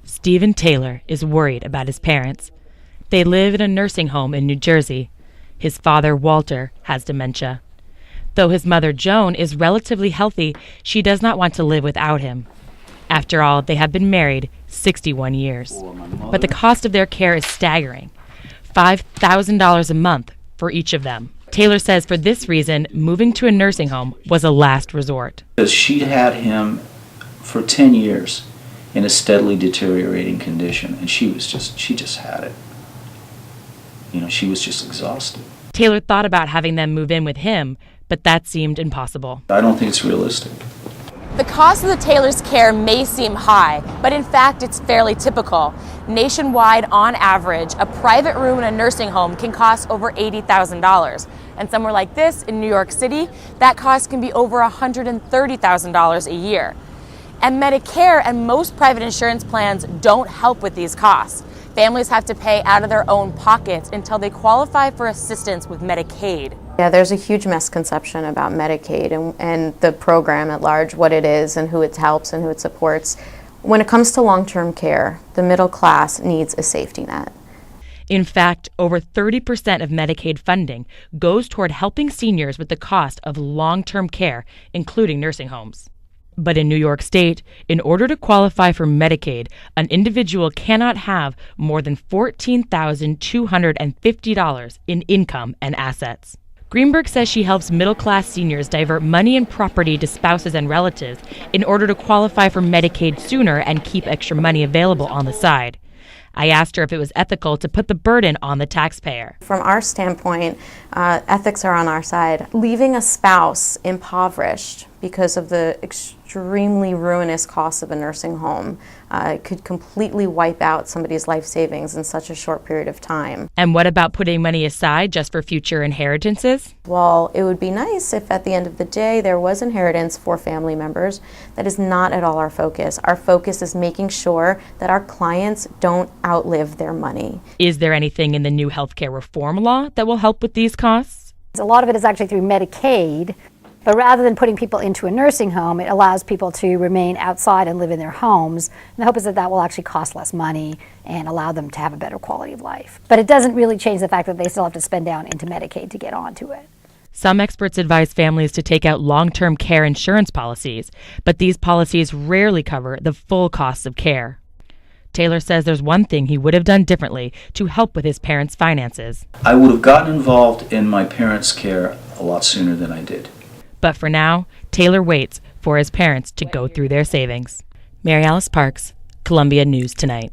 Stephen Taylor is worried about his parents. They live in a nursing home in New Jersey. His father, Walter, has dementia. Though his mother, Joan, is relatively healthy, she does not want to live without him. After all, they have been married 61 years. But the cost of their care is staggering. $5,000 a month for each of them. Taylor says for this reason, moving to a nursing home was a last resort. Because she'd had him for 10 years in a steadily deteriorating condition, and she just had it. You know, she was just exhausted. Taylor thought about having them move in with him, but that seemed impossible. I don't think it's realistic. The cost of the Taylor's care may seem high, but in fact it's fairly typical. Nationwide, on average, a private room in a nursing home can cost over $80,000. And somewhere like this in New York City, that cost can be over $130,000 a year. And Medicare and most private insurance plans don't help with these costs. Families have to pay out of their own pockets until they qualify for assistance with Medicaid. Yeah, there's a huge misconception about Medicaid and the program at large, what it is and who it helps and who it supports. When it comes to long-term care, the middle class needs a safety net. In fact, over 30% of Medicaid funding goes toward helping seniors with the cost of long-term care, including nursing homes. But in New York State, in order to qualify for Medicaid, an individual cannot have more than $14,250 in income and assets. Greenberg says she helps middle-class seniors divert money and property to spouses and relatives in order to qualify for Medicaid sooner and keep extra money available on the side. I asked her if it was ethical to put the burden on the taxpayer. From our standpoint, ethics are on our side. Leaving a spouse impoverished because of the extremely ruinous cost of a nursing home could completely wipe out somebody's life savings in such a short period of time. And what about putting money aside just for future inheritances? Well, it would be nice if at the end of the day there was inheritance for family members. That is not at all our focus. Our focus is making sure that our clients don't outlive their money. Is there anything in the new healthcare reform law that will help with these costs? A lot of it is actually through Medicaid. But rather than putting people into a nursing home, it allows people to remain outside and live in their homes. And the hope is that that will actually cost less money and allow them to have a better quality of life. But it doesn't really change the fact that they still have to spend down into Medicaid to get onto it. Some experts advise families to take out long-term care insurance policies, but these policies rarely cover the full costs of care. Taylor says there's one thing he would have done differently to help with his parents' finances. I would have gotten involved in my parents' care a lot sooner than I did. But for now, Taylor waits for his parents to go through their savings. Mary Alice Parks, Columbia News Tonight.